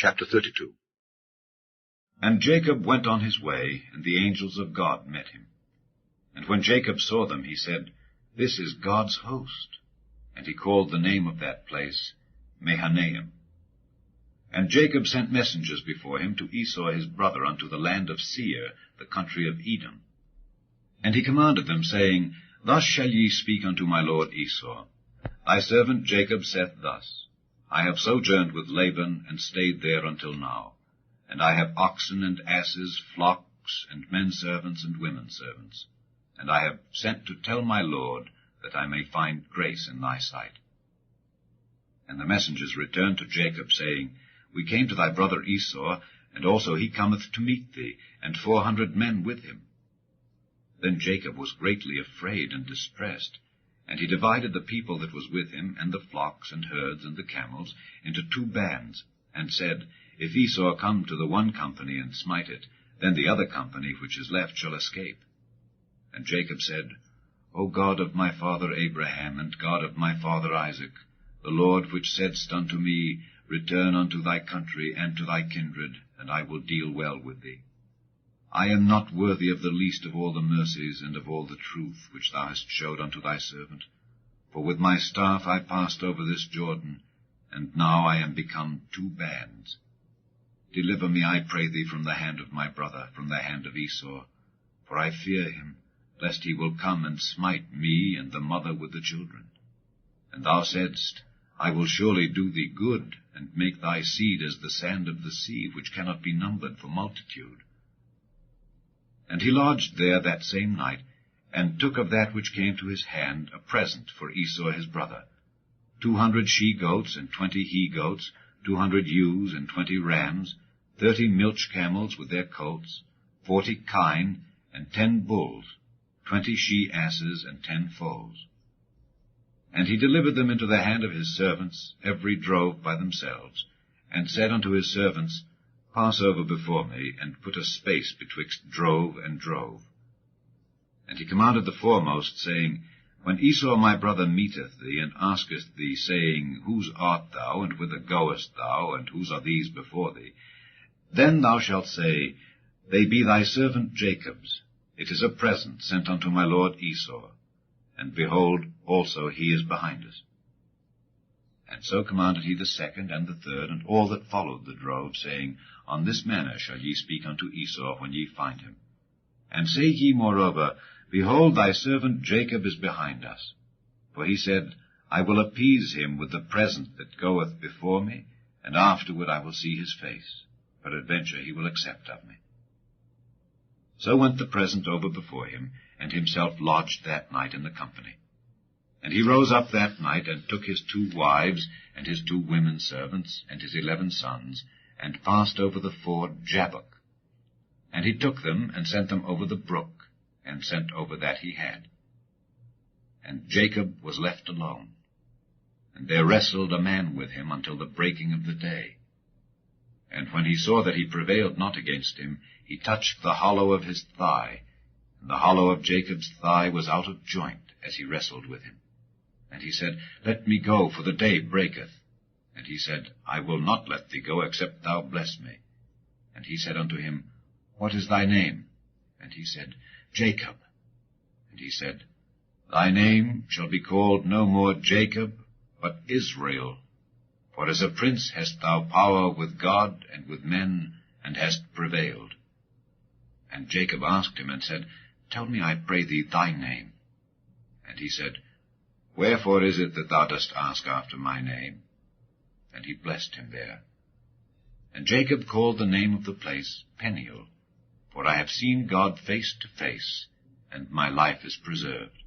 Chapter 32. And Jacob went on his way, and the angels of God met him. And when Jacob saw them, he said, This is God's host. And he called the name of that place Mahanaim. And Jacob sent messengers before him to Esau his brother unto the land of Seir, the country of Edom. And he commanded them, saying, Thus shall ye speak unto my lord Esau. Thy servant Jacob saith thus, I have sojourned with Laban, and stayed there until now. And I have oxen and asses, flocks, and men servants and women servants. And I have sent to tell my lord, that I may find grace in thy sight. And the messengers returned to Jacob, saying, We came to thy brother Esau, and also he cometh to meet thee, and 400 men with him. Then Jacob was greatly afraid and distressed, and he divided the people that was with him, and the flocks and herds and the camels, into 2 bands, and said, If Esau come to the one company and smite it, then the other company which is left shall escape. And Jacob said, O God of my father Abraham, and God of my father Isaac, the Lord which saidst unto me, Return unto thy country and to thy kindred, and I will deal well with thee. I am not worthy of the least of all the mercies and of all the truth which thou hast showed unto thy servant. For with my staff I passed over this Jordan, and now I am become 2 bands. Deliver me, I pray thee, from the hand of my brother, from the hand of Esau, for I fear him, lest he will come and smite me and the mother with the children. And thou saidst, I will surely do thee good, and make thy seed as the sand of the sea, which cannot be numbered for multitude. And he lodged there that same night, and took of that which came to his hand a present for Esau his brother, 200 she-goats and 20 he-goats, 200 ewes and 20 rams, 30 milch camels with their colts, 40 kine, and 10 bulls, 20 she-asses, and 10 foals. And he delivered them into the hand of his servants, every drove by themselves, and said unto his servants, Pass over before me, and put a space betwixt drove and drove. And he commanded the foremost, saying, When Esau my brother meeteth thee, and asketh thee, saying, Whose art thou, and whither goest thou, and whose are these before thee? Then thou shalt say, They be thy servant Jacob's. It is a present sent unto my lord Esau. And behold, also he is behind us. And so commanded he the second and the third, and all that followed the drove, saying, On this manner shall ye speak unto Esau when ye find him. And say ye moreover, Behold, thy servant Jacob is behind us. For he said, I will appease him with the present that goeth before me, and afterward I will see his face. Peradventure he will accept of me. So went the present over before him, and himself lodged that night in the company. And he rose up that night, and took his 2 wives, and his 2 women servants, and his 11 sons, and passed over the ford Jabbok. And he took them, and sent them over the brook, and sent over that he had. And Jacob was left alone. And there wrestled a man with him until the breaking of the day. And when he saw that he prevailed not against him, he touched the hollow of his thigh, and the hollow of Jacob's thigh was out of joint, as he wrestled with him. And he said, Let me go, for the day breaketh. And he said, I will not let thee go, except thou bless me. And he said unto him, What is thy name? And he said, Jacob. And he said, Thy name shall be called no more Jacob, but Israel. For as a prince hast thou power with God and with men, and hast prevailed. And Jacob asked him, and said, Tell me, I pray thee, thy name. And he said, Wherefore is it that thou dost ask after my name? And he blessed him there. And Jacob called the name of the place Peniel, for I have seen God face to face, and my life is preserved.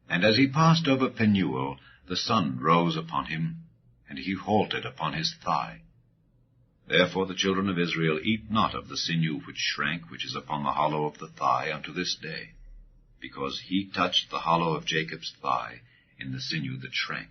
And as he passed over Penuel, the sun rose upon him, and he halted upon his thigh. Therefore the children of Israel eat not of the sinew which shrank, which is upon the hollow of the thigh, unto this day, because he touched the hollow of Jacob's thigh in the sinew that shrank.